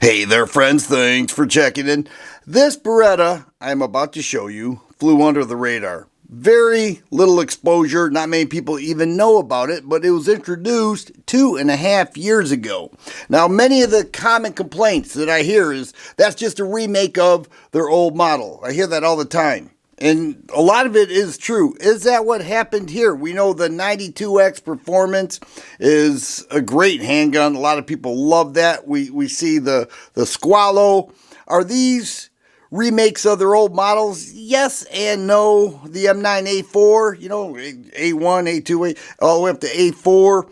Hey there, friends. Thanks for checking in. This Beretta I'm about to show you flew under the radar. Very little exposure. Not many people even know about it, but it was introduced 2.5 years ago. Now, many of the common complaints that I hear is that's just a remake of their old model. I hear that all the time. And a lot of it is true. Is that what happened here? We know the 92X Performance is a great handgun. A lot of people love that. We see the Squallow. Are these remakes of their old models? Yes and no. The M9A4, you know, A1, A2, all the way up to A4.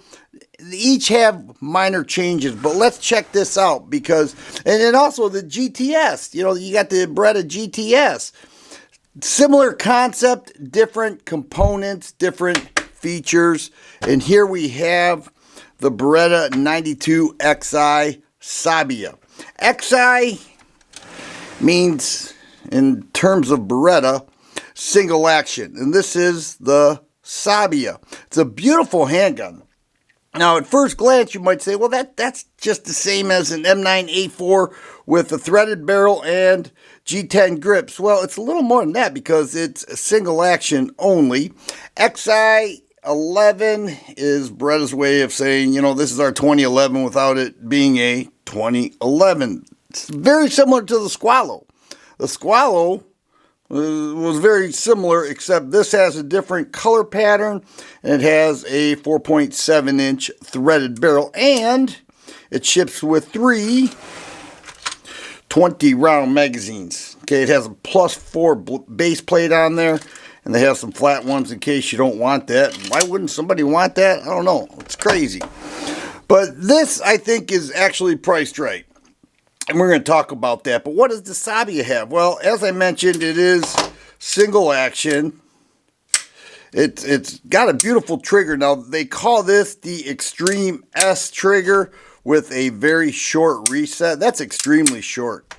They each have minor changes, but let's check this out because, and then also the GTS, you know, you got the Beretta GTS. Similar concept, different components, different features. And here we have the Beretta 92XI Sabbia. XI means, in terms of Beretta, single action. And this is the Sabia. It's a beautiful handgun. Now, at first glance, you might say, well, that's just the same as an M9A4 with a threaded barrel and G10 grips. Well, it's a little more than that because it's a single action only. XI11 is Beretta's way of saying, you know, this is our 2011 without it being a 2011. It's very similar to the Squallow. The Squallow was very similar, except this has a different color pattern, and it has a 4.7-inch threaded barrel, and it ships with 3 20-round magazines. Okay, it has a +4 base plate on there, and they have some flat ones in case you don't want that. Why wouldn't somebody want that? I don't know. It's crazy. But this, I think, is actually priced right. And we're going to talk about that. But what does the Sabia have? Well, as I mentioned, it is single action. It's got a beautiful trigger. Now, they call this the Extreme S trigger with a very short reset. That's extremely short.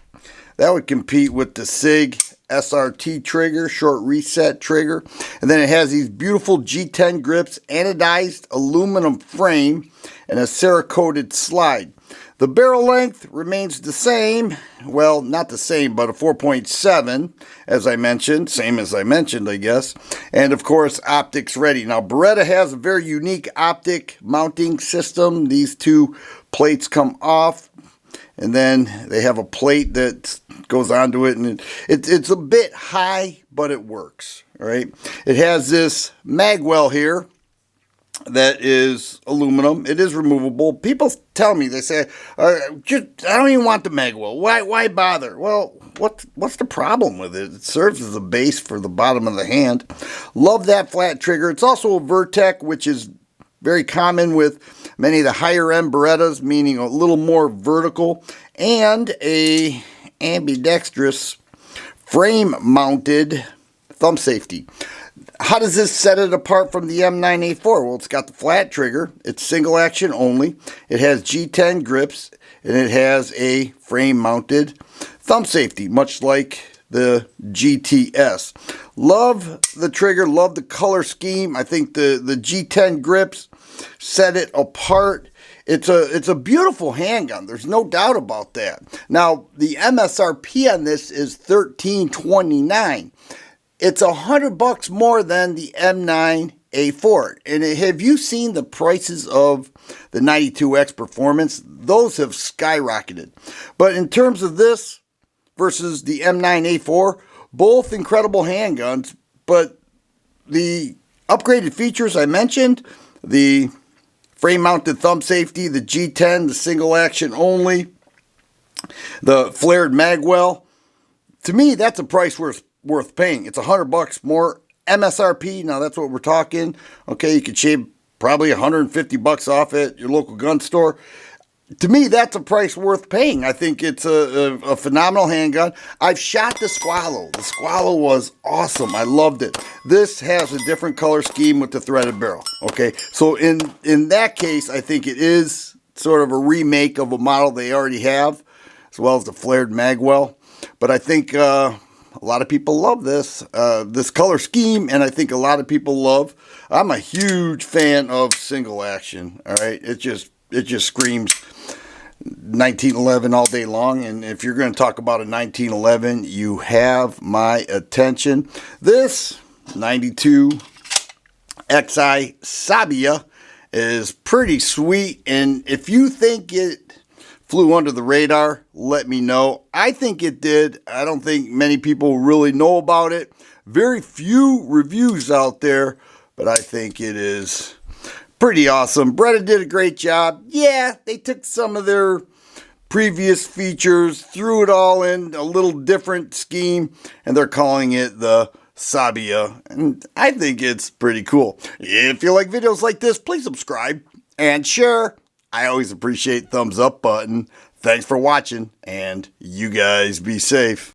That would compete with the SIG SRT trigger, short reset trigger. And then it has these beautiful G10 grips, anodized aluminum frame, and a Cerakoted slide. The barrel length remains the same. Well, not the same, but a 4.7, as I mentioned. Same as I mentioned, I guess. And, of course, optics ready. Now, Beretta has a very unique optic mounting system. These two plates come off, and then they have a plate that goes onto it. And it's a bit high, but it works, all right? It has this mag well here that is aluminum. It is removable. People tell me, they say, I don't even want the magwell. Why bother? Well, what's the problem with it? It serves as a base for the bottom of the hand. Love that flat trigger. It's also a Vertec, which is very common with many of the higher end Berettas, meaning a little more vertical, and a ambidextrous frame mounted thumb safety. How does this set it apart from the M9A4? Well, it's got the flat trigger. It's single action only. It has G10 grips, and it has a frame-mounted thumb safety, much like the GTS. Love the trigger. Love the color scheme. I think the G10 grips set it apart. It's a beautiful handgun. There's no doubt about that. Now, the MSRP on this is $13.29. It's $100 more than the M9A4. And have you seen the prices of the 92X Performance? Those have skyrocketed. But in terms of this versus the M9A4, both incredible handguns, but the upgraded features I mentioned, the frame-mounted thumb safety, the G10, the single action only, the flared magwell, to me, that's a price worth paying. It's $100 more MSRP. Now that's what we're talking. Okay, you could shave probably $150 off at your local gun store. To me, that's a price worth paying. I think it's a phenomenal handgun. I've shot the Squallow. The Squallow was awesome. I loved it. This has a different color scheme with the threaded barrel. Okay, so in that case, I think it is sort of a remake of a model they already have, as well as the flared magwell. But I think a lot of people love this color scheme, and I think a lot of people love. I'm a huge fan of single action. All right, it just screams 1911 all day long, and if you're going to talk about a 1911, you have my attention. This 92XI Sabbia is pretty sweet, and if you think it flew under the radar, let me know. I think it did. I don't think many people really know about it. Very few reviews out there, but I think it is pretty awesome. Beretta did a great job. Yeah, they took some of their previous features, threw it all in a little different scheme, and they're calling it the Sabia, and I think it's pretty cool. If you like videos like this, please subscribe and share. I always appreciate thumbs up button. Thanks for watching, and you guys be safe.